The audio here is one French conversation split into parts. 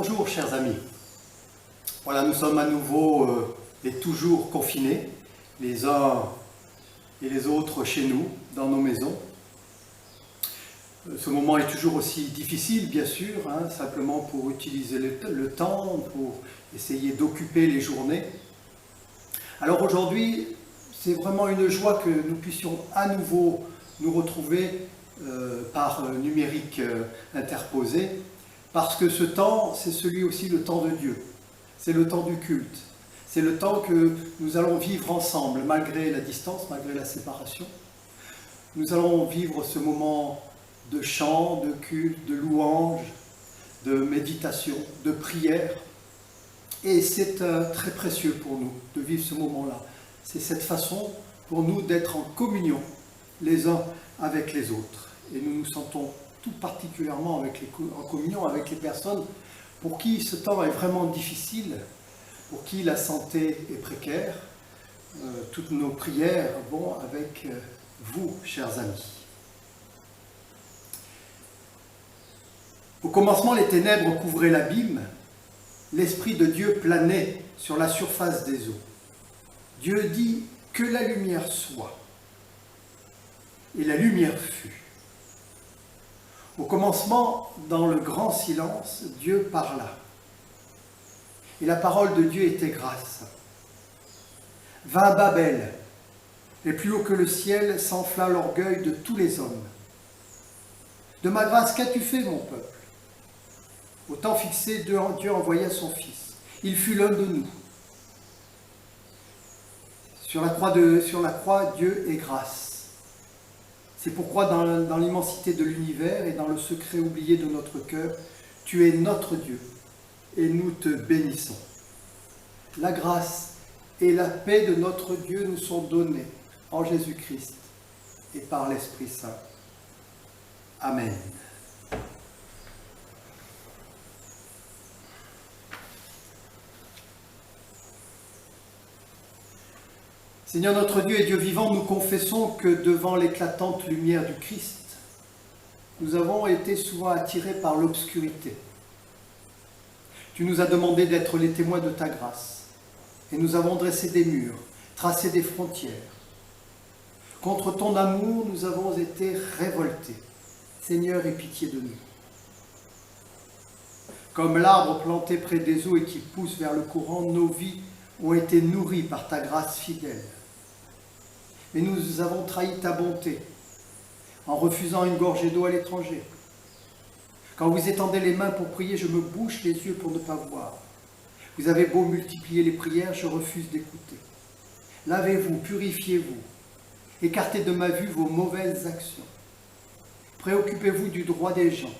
Bonjour chers amis, voilà nous sommes à nouveau et toujours confinés, les uns et les autres chez nous, dans nos maisons. Ce moment est toujours aussi difficile bien sûr, simplement pour utiliser le temps, pour essayer d'occuper les journées. Alors aujourd'hui, c'est vraiment une joie que nous puissions à nouveau nous retrouver par numérique interposé, parce que ce temps, c'est celui aussi le temps de Dieu, c'est le temps du culte, c'est le temps que nous allons vivre ensemble, malgré la distance, malgré la séparation. Nous allons vivre ce moment de chant, de culte, de louange, de méditation, de prière, et c'est très précieux pour nous de vivre ce moment-là. C'est cette façon pour nous d'être en communion les uns avec les autres. Et nous nous sentons tout particulièrement en communion avec les personnes pour qui ce temps est vraiment difficile, pour qui la santé est précaire. Toutes nos prières vont avec vous, chers amis. Au commencement, les ténèbres couvraient l'abîme, l'Esprit de Dieu planait sur la surface des eaux. Dieu dit que la lumière soit, et la lumière fut. Au commencement, dans le grand silence, Dieu parla. Et la parole de Dieu était grâce. Vint Babel, et plus haut que le ciel s'enfla l'orgueil de tous les hommes. De ma grâce, qu'as-tu fait, mon peuple? Au temps fixé, Dieu envoya son Fils. Il fut l'un de nous. Sur la croix, Dieu est grâce. C'est pourquoi dans l'immensité de l'univers et dans le secret oublié de notre cœur, tu es notre Dieu et nous te bénissons. La grâce et la paix de notre Dieu nous sont données en Jésus-Christ et par l'Esprit Saint. Amen. Seigneur notre Dieu et Dieu vivant, nous confessons que devant l'éclatante lumière du Christ, nous avons été souvent attirés par l'obscurité. Tu nous as demandé d'être les témoins de ta grâce, et nous avons dressé des murs, tracé des frontières. Contre ton amour, nous avons été révoltés. Seigneur, aie pitié de nous. Comme l'arbre planté près des eaux et qui pousse vers le courant, nos vies ont été nourries par ta grâce fidèle. Mais nous avons trahi ta bonté en refusant une gorgée d'eau à l'étranger. Quand vous étendez les mains pour prier, je me bouche les yeux pour ne pas voir. Vous avez beau multiplier les prières, je refuse d'écouter. Lavez-vous, purifiez-vous, écartez de ma vue vos mauvaises actions. Préoccupez-vous du droit des gens.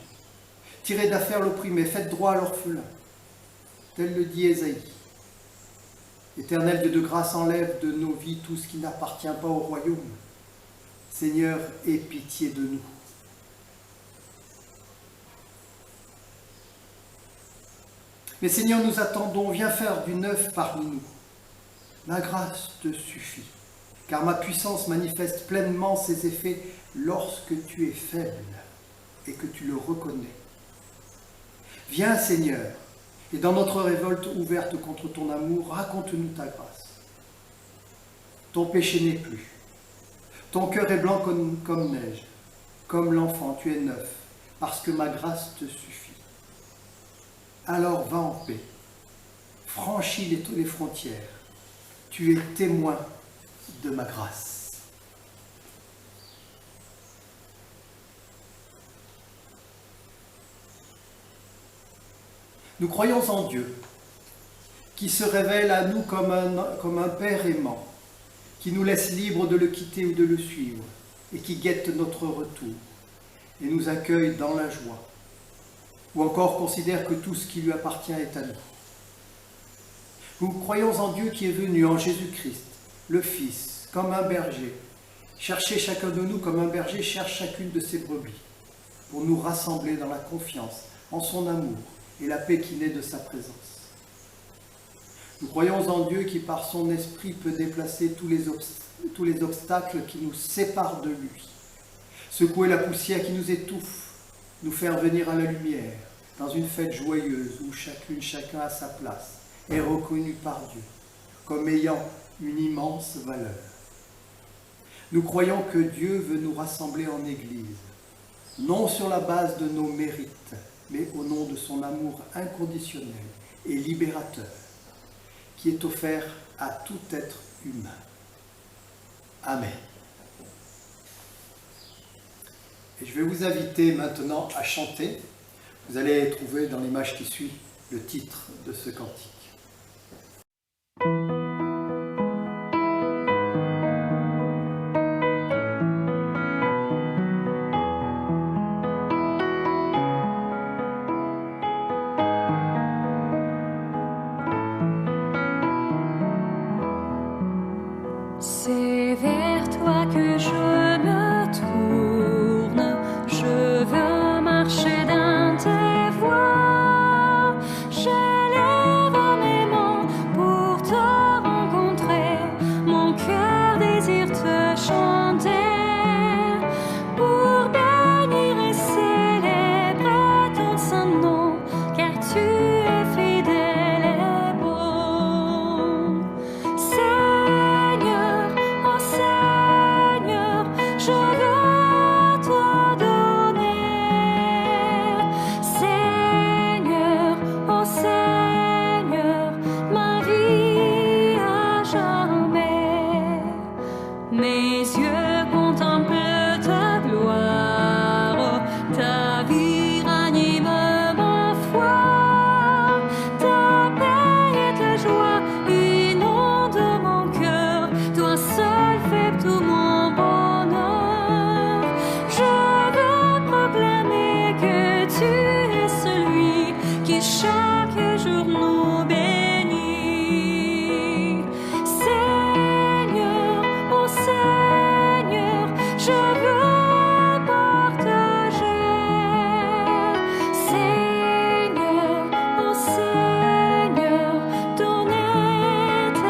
Tirez d'affaire l'opprimé, faites droit à l'orphelin. Tel le dit Ésaïe. Éternel Dieu de grâce, enlève de nos vies tout ce qui n'appartient pas au royaume. Seigneur, aie pitié de nous. Mais Seigneur, nous attendons, viens faire du neuf parmi nous. La grâce te suffit, car ma puissance manifeste pleinement ses effets lorsque tu es faible et que tu le reconnais. Viens Seigneur, et dans notre révolte ouverte contre ton amour, raconte-nous ta grâce. Ton péché n'est plus. Ton cœur est blanc comme neige. Comme l'enfant, tu es neuf, parce que ma grâce te suffit. Alors va en paix. Franchis les frontières. Tu es témoin de ma grâce. Nous croyons en Dieu, qui se révèle à nous comme un Père aimant, qui nous laisse libres de le quitter ou de le suivre, et qui guette notre retour, et nous accueille dans la joie, ou encore considère que tout ce qui lui appartient est à nous. Nous croyons en Dieu qui est venu en Jésus-Christ, le Fils, comme un berger, chercher chacun de nous comme un berger cherche chacune de ses brebis, pour nous rassembler dans la confiance, en son amour, et la paix qui naît de sa présence. Nous croyons en Dieu qui, par son esprit, peut déplacer tous les obstacles qui nous séparent de lui, secouer la poussière qui nous étouffe, nous faire venir à la lumière, dans une fête joyeuse où chacune, chacun à sa place, est reconnu par Dieu comme ayant une immense valeur. Nous croyons que Dieu veut nous rassembler en Église, non sur la base de nos mérites, mais au nom de son amour inconditionnel et libérateur, qui est offert à tout être humain. Amen. Et je vais vous inviter maintenant à chanter. Vous allez trouver dans l'image qui suit le titre de ce cantique. C'est vers toi que je me tourne, je veux marcher dans tes voies, j'élève mes mains pour te rencontrer, mon cœur désire te chanter, pour bénir et célébrer ton saint nom, car tu es fidèle et bon. Seigneur, oh Seigneur, je veux te donner. Seigneur, oh Seigneur, ma vie à jamais. Mes yeux contemplent ta gloire, ta vie ranime ma foi, ta paix et ta joie inondent mon cœur, toi seul fais tout mon bonheur. Je veux proclamer que tu es celui qui chaque jour nous bénit. Seigneur, oh Seigneur, je veux partager. Seigneur, oh Seigneur, ton éternité.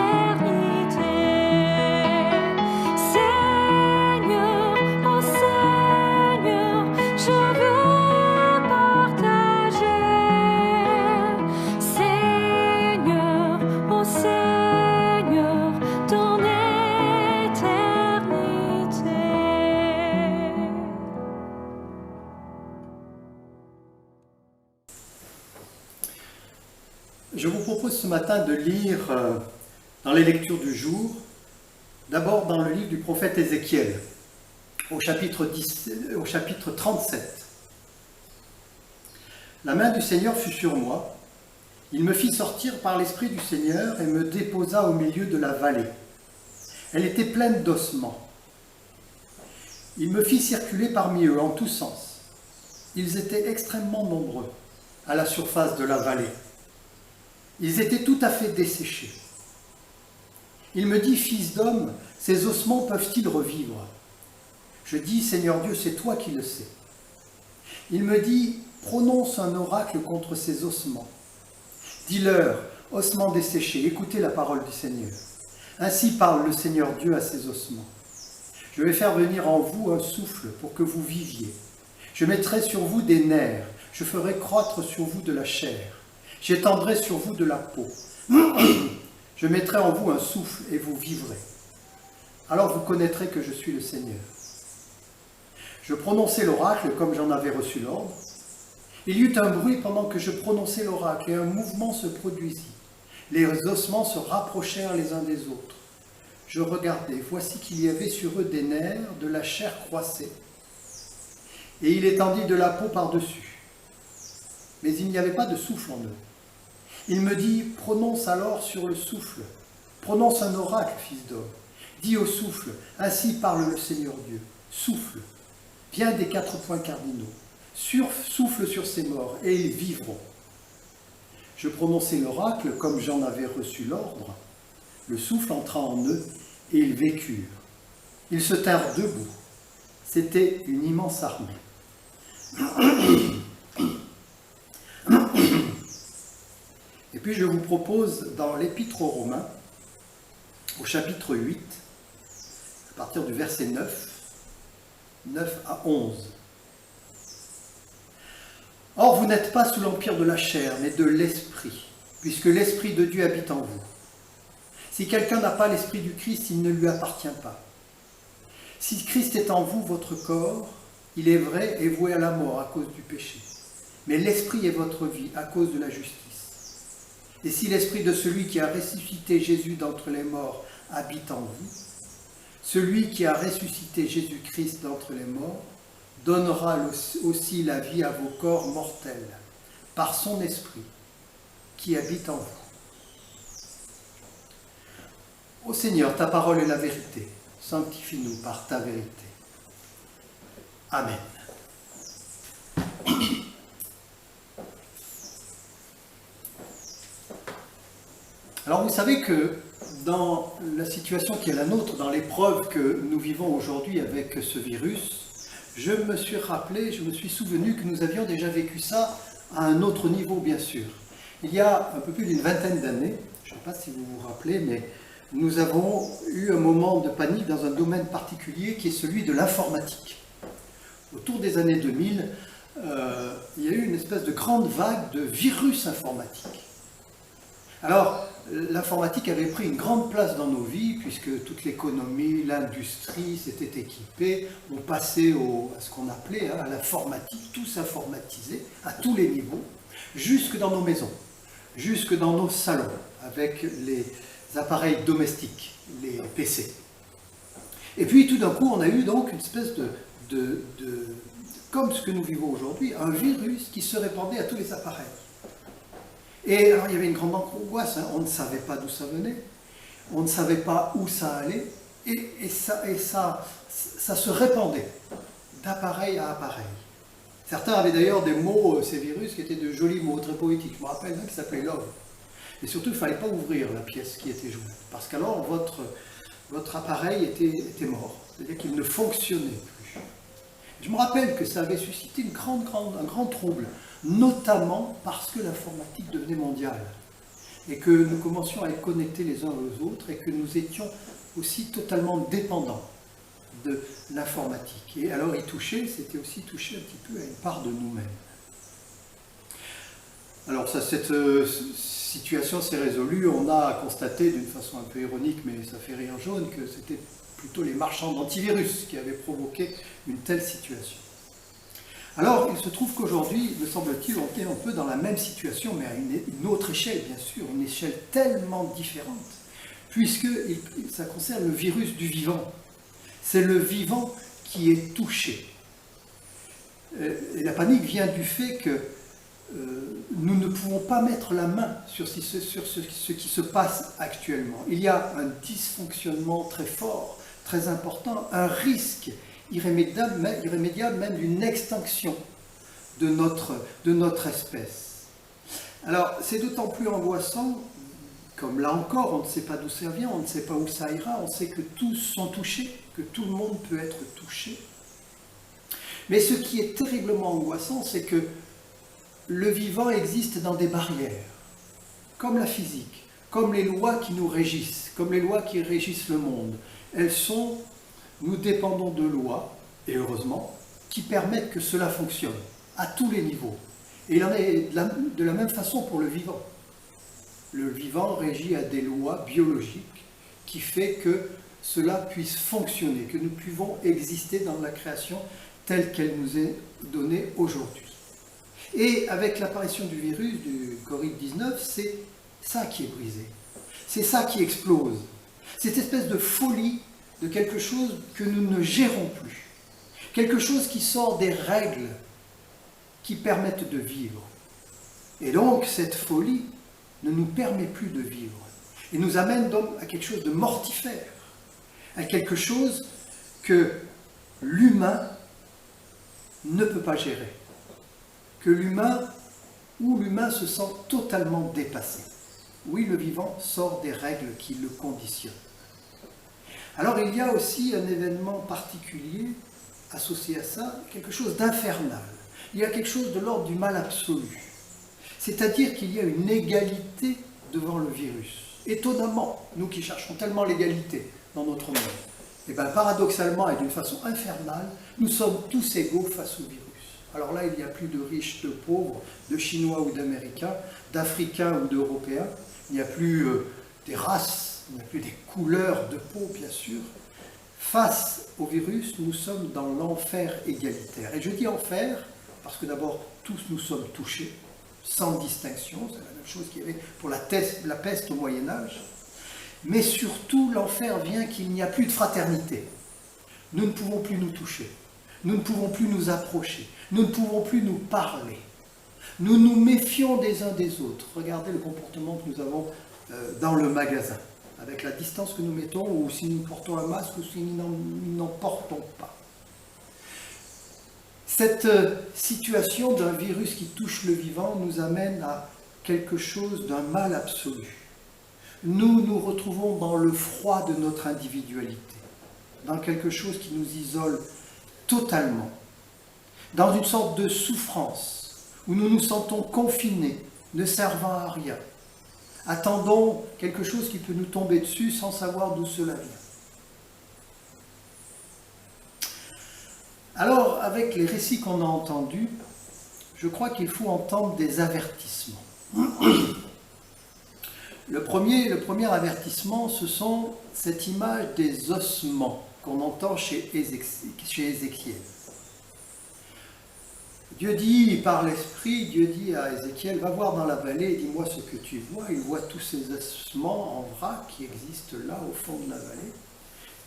Seigneur, oh Seigneur, je veux partager. Seigneur, oh Seigneur, ton éternité. Je vous propose ce matin de lire dans les lectures du jour, d'abord dans le livre du prophète Ézéchiel, au chapitre 37. La main du Seigneur fut sur moi, il me fit sortir par l'Esprit du Seigneur et me déposa au milieu de la vallée. Elle était pleine d'ossements. Il me fit circuler parmi eux en tous sens. Ils étaient extrêmement nombreux à la surface de la vallée. Ils étaient tout à fait desséchés. Il me dit, fils d'homme, ces ossements peuvent-ils revivre? Je dis, Seigneur Dieu, c'est toi qui le sais. Il me dit, prononce un oracle contre ces ossements. Dis-leur, ossements desséchés, écoutez la parole du Seigneur. Ainsi parle le Seigneur Dieu à ces ossements. Je vais faire venir en vous un souffle pour que vous viviez. Je mettrai sur vous des nerfs, je ferai croître sur vous de la chair. J'étendrai sur vous de la peau. Je mettrai en vous un souffle et vous vivrez. Alors vous connaîtrez que je suis le Seigneur. Je prononçai l'oracle comme j'en avais reçu l'ordre. Il y eut un bruit pendant que je prononçais l'oracle et un mouvement se produisit. Les ossements se rapprochèrent les uns des autres. Je regardai, voici qu'il y avait sur eux des nerfs, de la chair croissée. Et il étendit de la peau par-dessus. Mais il n'y avait pas de souffle en eux. Il me dit, prononce alors sur le souffle. Prononce un oracle, fils d'homme. Dis au souffle, ainsi parle le Seigneur Dieu. Souffle, viens des 4 points cardinaux. Souffle sur ces morts, et ils vivront. Je prononçai l'oracle comme j'en avais reçu l'ordre. Le souffle entra en eux, et ils vécurent. Ils se tinrent debout. C'était une immense armée. Et puis je vous propose dans l'Épître aux Romains, au chapitre 8, à partir du verset 9 à 11. Or, vous n'êtes pas sous l'empire de la chair, mais de l'esprit, puisque l'esprit de Dieu habite en vous. Si quelqu'un n'a pas l'esprit du Christ, il ne lui appartient pas. Si Christ est en vous, votre corps, il est vrai, est voué à la mort à cause du péché. Mais l'esprit est votre vie à cause de la justice. Et si l'esprit de celui qui a ressuscité Jésus d'entre les morts habite en vous, celui qui a ressuscité Jésus-Christ d'entre les morts donnera aussi la vie à vos corps mortels, par son esprit qui habite en vous. Ô Seigneur, ta parole est la vérité. Sanctifie-nous par ta vérité. Amen. Alors vous savez que dans la situation qui est la nôtre, dans l'épreuve que nous vivons aujourd'hui avec ce virus, je me suis souvenu que nous avions déjà vécu ça à un autre niveau, bien sûr. Il y a un peu plus d'une vingtaine d'années, je ne sais pas si vous vous rappelez, mais nous avons eu un moment de panique dans un domaine particulier qui est celui de l'informatique. Autour des années 2000, il y a eu une espèce de grande vague de virus informatiques. Alors, l'informatique avait pris une grande place dans nos vies, puisque toute l'économie, l'industrie s'étaient équipées, on passait à ce qu'on appelait à l'informatique, tout s'informatisait à tous les niveaux, jusque dans nos maisons, jusque dans nos salons, avec les appareils domestiques, les PC. Et puis tout d'un coup, on a eu donc une espèce comme ce que nous vivons aujourd'hui, un virus qui se répandait à tous les appareils. Et alors il y avait une grande angoisse, on ne savait pas d'où ça venait, on ne savait pas où ça allait, et ça se répandait d'appareil à appareil. Certains avaient d'ailleurs des mots, ces virus, qui étaient de jolis mots, très poétiques. Je me rappelle un qui s'appelait Love. Et surtout, il ne fallait pas ouvrir la pièce qui était jointe, parce qu'alors votre appareil était mort, c'est-à-dire qu'il ne fonctionnait plus. Je me rappelle que ça avait suscité un grand trouble, notamment parce que l'informatique devenait mondiale, et que nous commencions à être connectés les uns aux autres, et que nous étions aussi totalement dépendants de l'informatique. Et alors c'était aussi toucher un petit peu à une part de nous-mêmes. Alors cette situation s'est résolue, on a constaté d'une façon un peu ironique, mais ça fait rire jaune, que c'était plutôt les marchands d'antivirus qui avaient provoqué une telle situation. Alors, il se trouve qu'aujourd'hui, me semble-t-il, on est un peu dans la même situation, mais à une autre échelle, bien sûr, une échelle tellement différente, puisque ça concerne le virus du vivant. C'est le vivant qui est touché. Et la panique vient du fait que nous ne pouvons pas mettre la main sur ce qui se passe actuellement. Il y a un dysfonctionnement très fort, très important, un risque irrémédiable même d'une extinction de notre espèce. Alors c'est d'autant plus angoissant, comme là encore on ne sait pas d'où ça vient, on ne sait pas où ça ira, on sait que tous sont touchés, que tout le monde peut être touché. Mais ce qui est terriblement angoissant, c'est que le vivant existe dans des barrières, comme la physique, comme les lois qui nous régissent, comme les lois qui régissent le monde. Nous dépendons de lois, et heureusement, qui permettent que cela fonctionne, à tous les niveaux. Et il en est de la même façon pour le vivant. Le vivant régit à des lois biologiques qui fait que cela puisse fonctionner, que nous pouvons exister dans la création telle qu'elle nous est donnée aujourd'hui. Et avec l'apparition du virus, du Covid-19, c'est ça qui est brisé. C'est ça qui explose. Cette espèce de folie de quelque chose que nous ne gérons plus. Quelque chose qui sort des règles qui permettent de vivre. Et donc, cette folie ne nous permet plus de vivre. Et nous amène donc à quelque chose de mortifère. À quelque chose que l'humain ne peut pas gérer. Que l'humain se sent totalement dépassé. Oui, le vivant sort des règles qui le conditionnent. Alors il y a aussi un événement particulier associé à ça, quelque chose d'infernal. Il y a quelque chose de l'ordre du mal absolu. C'est-à-dire qu'il y a une égalité devant le virus. Étonnamment, nous qui cherchons tellement l'égalité dans notre monde, et bien paradoxalement et d'une façon infernale, nous sommes tous égaux face au virus. Alors là, il n'y a plus de riches, de pauvres, de Chinois ou d'Américains, d'Africains ou d'Européens. Il n'y a plus des races, il n'y a plus des couleurs de peau, bien sûr. Face au virus, nous sommes dans l'enfer égalitaire. Et je dis enfer parce que d'abord, tous nous sommes touchés, sans distinction. C'est la même chose qu'il y avait pour la peste au Moyen-Âge. Mais surtout, l'enfer vient qu'il n'y a plus de fraternité. Nous ne pouvons plus nous toucher. Nous ne pouvons plus nous approcher. Nous ne pouvons plus nous parler. Nous nous méfions des uns des autres. Regardez le comportement que nous avons dans le magasin, avec la distance que nous mettons, ou si nous portons un masque, ou si nous n'en portons pas. Cette situation d'un virus qui touche le vivant nous amène à quelque chose d'un mal absolu. Nous nous retrouvons dans le froid de notre individualité, dans quelque chose qui nous isole totalement, dans une sorte de souffrance où nous nous sentons confinés, ne servant à rien. Attendons quelque chose qui peut nous tomber dessus sans savoir d'où cela vient. Alors, avec les récits qu'on a entendus, je crois qu'il faut entendre des avertissements. Le premier avertissement, ce sont cette image des ossements qu'on entend chez Ézéchiel. Dieu dit, par l'Esprit, Dieu dit à Ézéchiel, va voir dans la vallée, dis-moi ce que tu vois. Il voit tous ces ossements en vrac qui existent là au fond de la vallée.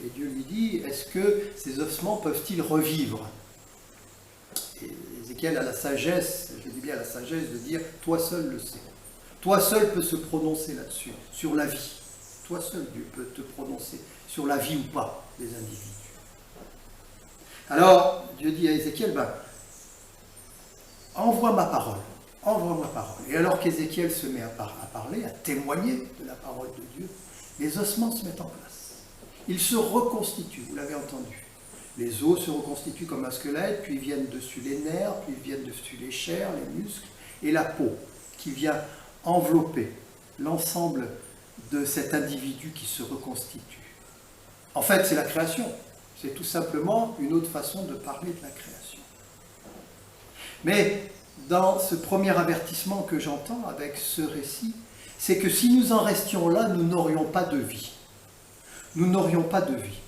Et Dieu lui dit, est-ce que ces ossements peuvent-ils revivre? Et Ézéchiel a la sagesse, je dis bien la sagesse de dire, toi seul le sais. Toi seul peux se prononcer là-dessus, sur la vie. Toi seul, Dieu peut te prononcer sur la vie ou pas des individus. Alors, Dieu dit à Ézéchiel, envoie ma parole, envoie ma parole. Et alors qu'Ézéchiel se met à parler, à témoigner de la parole de Dieu, les ossements se mettent en place. Ils se reconstituent, vous l'avez entendu. Les os se reconstituent comme un squelette, puis viennent dessus les nerfs, puis viennent dessus les chairs, les muscles, et la peau qui vient envelopper l'ensemble de cet individu qui se reconstitue. En fait, c'est la création. C'est tout simplement une autre façon de parler de la création. Mais dans ce premier avertissement que j'entends avec ce récit, c'est que si nous en restions là, nous n'aurions pas de vie. Nous n'aurions pas de vie.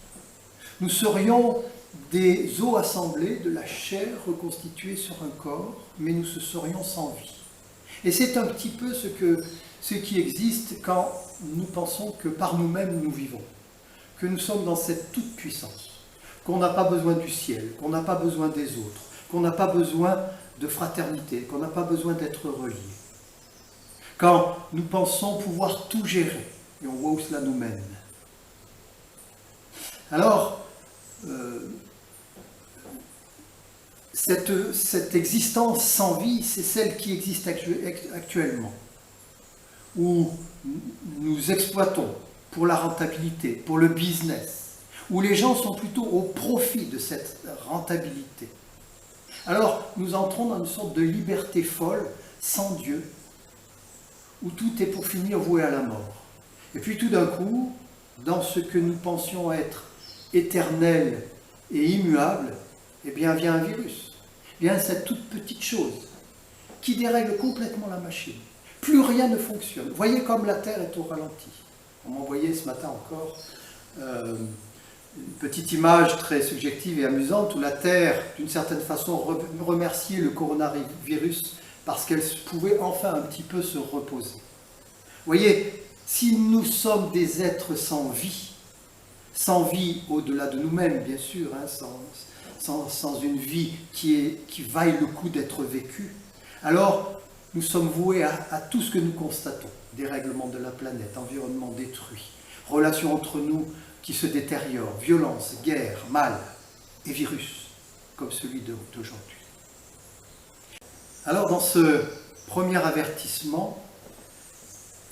Nous serions des os assemblés, de la chair reconstituée sur un corps, mais nous serions sans vie. Et c'est un petit peu ce qui existe quand nous pensons que par nous-mêmes nous vivons, que nous sommes dans cette toute-puissance, qu'on n'a pas besoin du ciel, qu'on n'a pas besoin des autres, qu'on n'a pas besoin de fraternité, qu'on n'a pas besoin d'être reliés. Quand nous pensons pouvoir tout gérer, et on voit où cela nous mène. Alors, cette existence sans vie, c'est celle qui existe actuellement, où nous exploitons pour la rentabilité, pour le business, où les gens sont plutôt au profit de cette rentabilité. Alors, nous entrons dans une sorte de liberté folle, sans Dieu, où tout est pour finir voué à la mort. Et puis tout d'un coup, dans ce que nous pensions être éternel et immuable, eh bien vient un virus. Vient cette toute petite chose qui dérègle complètement la machine. Plus rien ne fonctionne. Voyez comme la Terre est au ralenti. On m'a envoyé ce matin encore une petite image très subjective et amusante où la Terre, d'une certaine façon, remerciait le coronavirus parce qu'elle pouvait enfin un petit peu se reposer. Voyez, si nous sommes des êtres sans vie au-delà de nous-mêmes, bien sûr, hein, sans une vie qui vaille le coup d'être vécue, alors nous sommes voués à tout ce que nous constatons. Dérèglement de la planète, environnement détruit, relations entre nous qui se détériorent, violence, guerre, mal et virus, comme celui d'aujourd'hui. Alors dans ce premier avertissement,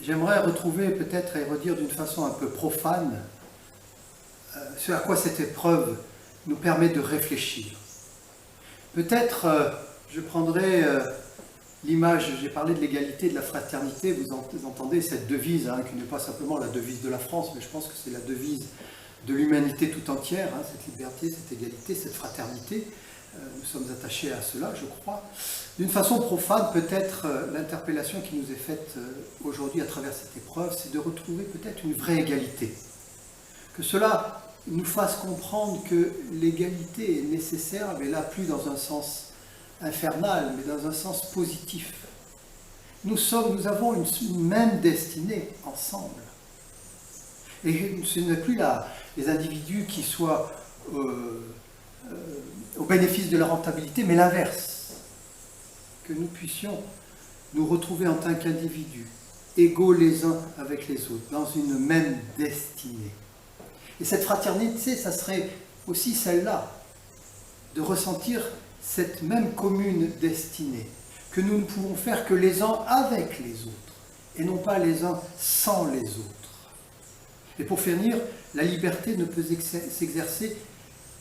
j'aimerais retrouver peut-être et redire d'une façon un peu profane ce à quoi cette épreuve nous permet de réfléchir. Peut-être je prendrai l'image, j'ai parlé de l'égalité et de la fraternité, vous entendez cette devise, hein, qui n'est pas simplement la devise de la France, mais je pense que c'est la devise de l'humanité tout entière, hein, cette liberté, cette égalité, cette fraternité. Nous sommes attachés à cela, je crois. D'une façon profane, peut-être l'interpellation qui nous est faite aujourd'hui à travers cette épreuve, c'est de retrouver peut-être une vraie égalité. Que cela nous fasse comprendre que l'égalité est nécessaire, mais là plus dans un sens infernal, mais dans un sens positif. Nous avons une même destinée ensemble. Et ce n'est plus les individus qui soient au bénéfice de la rentabilité, mais l'inverse. Que nous puissions nous retrouver en tant qu'individus, égaux les uns avec les autres, dans une même destinée. Et cette fraternité, ça serait aussi celle-là, de ressentir cette même commune destinée, que nous ne pouvons faire que les uns avec les autres, et non pas les uns sans les autres. Et pour finir, la liberté ne peut s'exercer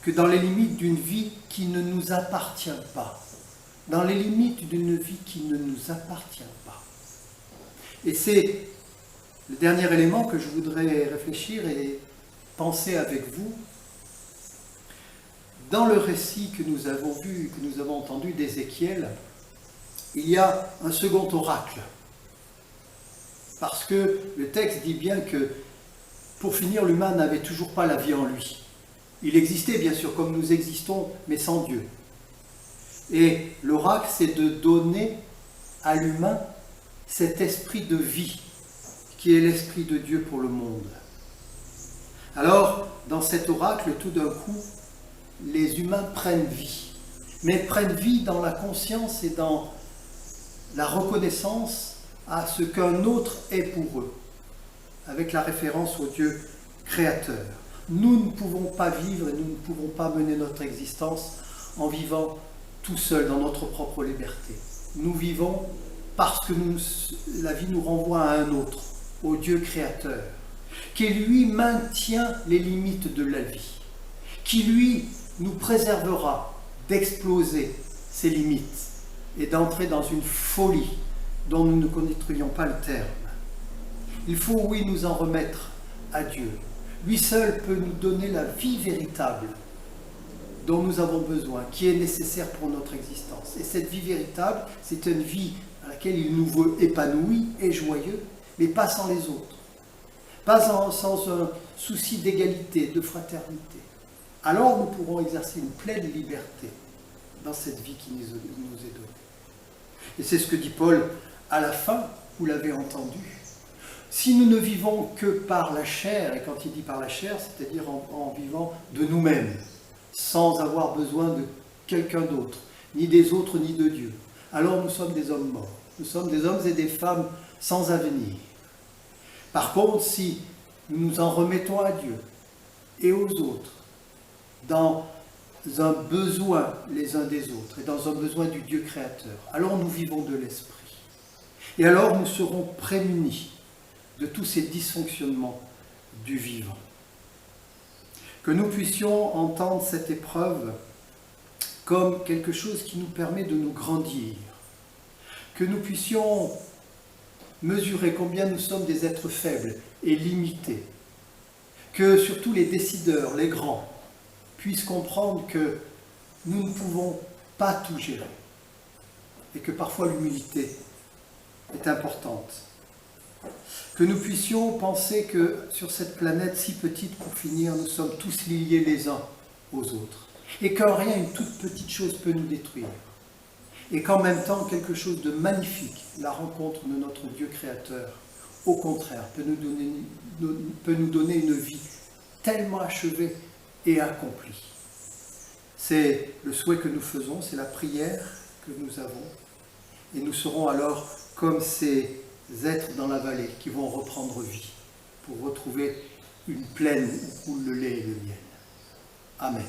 que dans les limites d'une vie qui ne nous appartient pas. Dans les limites d'une vie qui ne nous appartient pas. Et c'est le dernier élément que je voudrais réfléchir et penser avec vous. Dans le récit que nous avons vu, que nous avons entendu d'Ézéchiel, il y a un second oracle. Parce que le texte dit bien que, pour finir, l'humain n'avait toujours pas la vie en lui. Il existait bien sûr comme nous existons, mais sans Dieu. Et l'oracle, c'est de donner à l'humain cet esprit de vie, qui est l'esprit de Dieu pour le monde. Alors, dans cet oracle, tout d'un coup, les humains prennent vie. Mais prennent vie dans la conscience et dans la reconnaissance à ce qu'un autre est pour eux, avec la référence au Dieu créateur. Nous ne pouvons pas vivre et nous ne pouvons pas mener notre existence en vivant tout seul dans notre propre liberté. Nous vivons parce que la vie nous renvoie à un autre, au Dieu créateur, qui lui maintient les limites de la vie, qui lui nous préservera d'exploser ces limites et d'entrer dans une folie dont nous ne connaîtrions pas le terme. Il faut, oui, nous en remettre à Dieu. Lui seul peut nous donner la vie véritable dont nous avons besoin, qui est nécessaire pour notre existence. Et cette vie véritable, c'est une vie à laquelle il nous veut épanouis et joyeux, mais pas sans les autres. Pas sans un souci d'égalité, de fraternité. Alors nous pourrons exercer une pleine liberté dans cette vie qui nous est donnée. Et c'est ce que dit Paul à la fin, vous l'avez entendu. Si nous ne vivons que par la chair, et quand il dit par la chair, c'est-à-dire en vivant de nous-mêmes, sans avoir besoin de quelqu'un d'autre, ni des autres, ni de Dieu, alors nous sommes des hommes morts. Nous sommes des hommes et des femmes sans avenir. Par contre, si nous nous en remettons à Dieu et aux autres, dans un besoin les uns des autres et dans un besoin du Dieu créateur, alors nous vivons de l'esprit. Et alors nous serons prémunis de tous ces dysfonctionnements du vivant. Que nous puissions entendre cette épreuve comme quelque chose qui nous permet de nous grandir. Que nous puissions mesurer combien nous sommes des êtres faibles et limités. Que surtout les décideurs, les grands, puissent comprendre que nous ne pouvons pas tout gérer. Et que parfois l'humilité est importante. Que nous puissions penser que sur cette planète si petite, pour finir, nous sommes tous liés les uns aux autres. Et qu'en rien, une toute petite chose peut nous détruire. Et qu'en même temps, quelque chose de magnifique, la rencontre de notre Dieu créateur, au contraire, peut nous donner une vie tellement achevée et accomplie. C'est le souhait que nous faisons, c'est la prière que nous avons. Et nous serons alors comme ces êtres dans la vallée qui vont reprendre vie pour retrouver une plaine où coule le lait et le miel. Amen.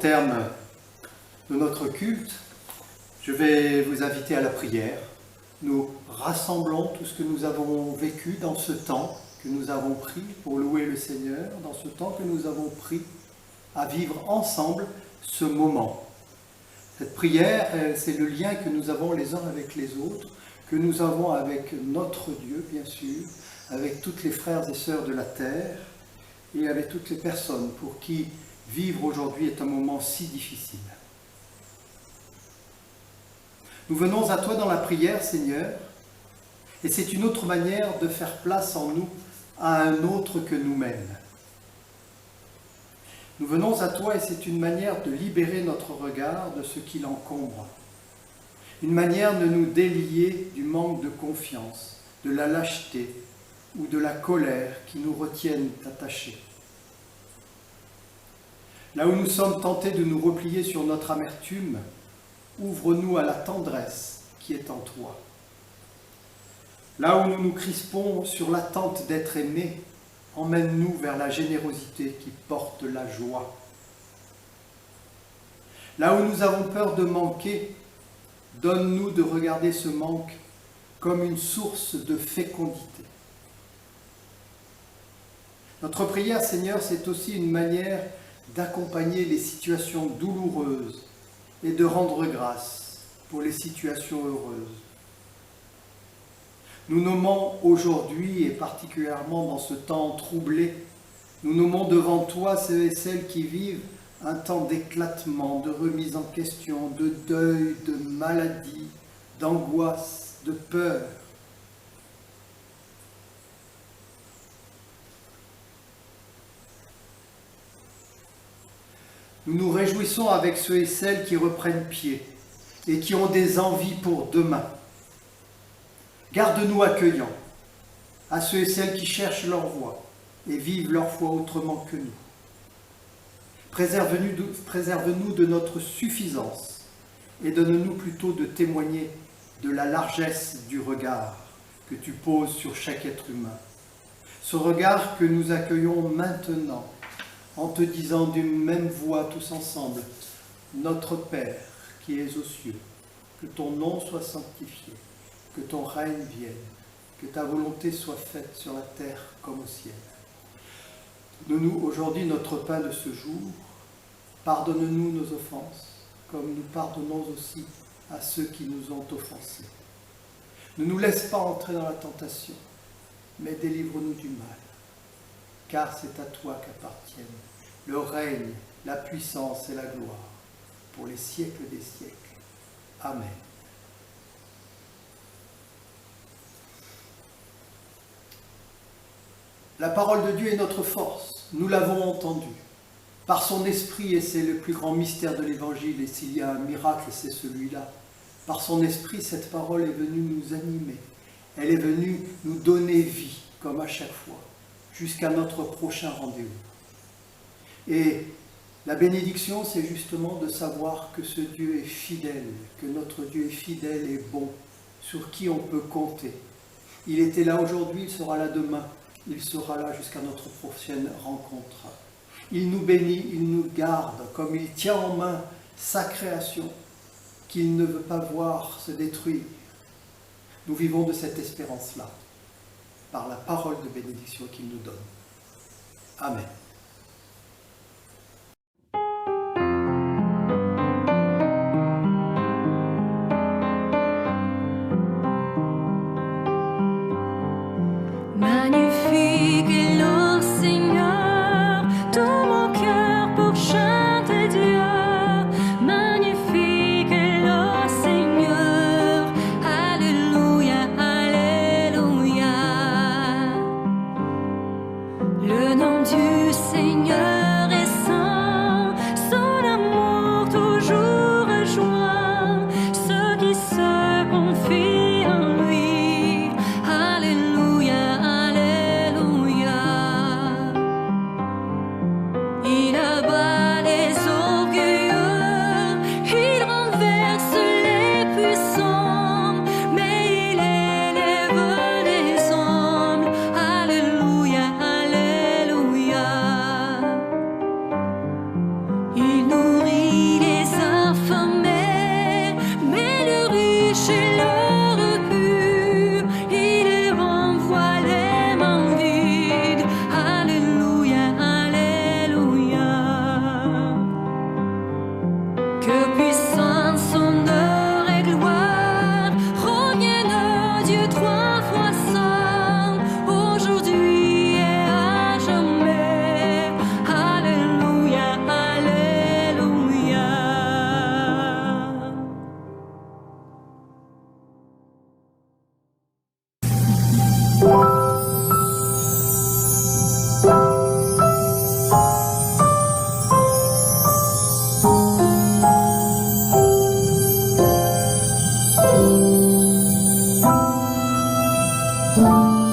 terme de notre culte, je vais vous inviter à la prière. Nous rassemblons tout ce que nous avons vécu dans ce temps que nous avons pris pour louer le Seigneur, dans ce temps que nous avons pris à vivre ensemble ce moment. Cette prière, c'est le lien que nous avons les uns avec les autres, que nous avons avec notre Dieu, bien sûr, avec toutes les frères et sœurs de la terre et avec toutes les personnes pour qui vivre aujourd'hui est un moment si difficile. Nous venons à toi dans la prière, Seigneur, et c'est une autre manière de faire place en nous à un autre que nous-mêmes. Nous venons à toi et c'est une manière de libérer notre regard de ce qui l'encombre. Une manière de nous délier du manque de confiance, de la lâcheté ou de la colère qui nous retiennent attachés. Là où nous sommes tentés de nous replier sur notre amertume, ouvre-nous à la tendresse qui est en toi. Là où nous nous crispons sur l'attente d'être aimés, emmène-nous vers la générosité qui porte la joie. Là où nous avons peur de manquer, donne-nous de regarder ce manque comme une source de fécondité. Notre prière, Seigneur, c'est aussi une manière d'accompagner les situations douloureuses et de rendre grâce pour les situations heureuses. Nous nommons aujourd'hui, et particulièrement dans ce temps troublé, nous nommons devant toi ceux et celles qui vivent un temps d'éclatement, de remise en question, de deuil, de maladie, d'angoisse, de peur. Nous nous réjouissons avec ceux et celles qui reprennent pied et qui ont des envies pour demain. Garde-nous accueillants à ceux et celles qui cherchent leur voie et vivent leur foi autrement que nous. Préserve-nous de notre suffisance et donne-nous plutôt de témoigner de la largesse du regard que tu poses sur chaque être humain. Ce regard que nous accueillons maintenant en te disant d'une même voix tous ensemble, notre Père qui es aux cieux, que ton nom soit sanctifié, que ton règne vienne, que ta volonté soit faite sur la terre comme au ciel. Donne-nous aujourd'hui notre pain de ce jour, pardonne-nous nos offenses, comme nous pardonnons aussi à ceux qui nous ont offensés. Ne nous laisse pas entrer dans la tentation, mais délivre-nous du mal, car c'est à toi qu'appartiennent le règne, la puissance et la gloire, pour les siècles des siècles. Amen. La parole de Dieu est notre force, nous l'avons entendue. Par son esprit, et c'est le plus grand mystère de l'Évangile, et s'il y a un miracle, c'est celui-là. Par son esprit, cette parole est venue nous animer. Elle est venue nous donner vie, comme à chaque fois, jusqu'à notre prochain rendez-vous. Et la bénédiction, c'est justement de savoir que ce Dieu est fidèle, que notre Dieu est fidèle et bon, sur qui on peut compter. Il était là aujourd'hui, il sera là demain, il sera là jusqu'à notre prochaine rencontre. Il nous bénit, il nous garde, comme il tient en main sa création, qu'il ne veut pas voir se détruire. Nous vivons de cette espérance-là, par la parole de bénédiction qu'il nous donne. Amen. Magnifique est le Seigneur, tout mon cœur pour chanter Dieu. Magnifique est le Seigneur, Alléluia, Alléluia. Le nom du Thank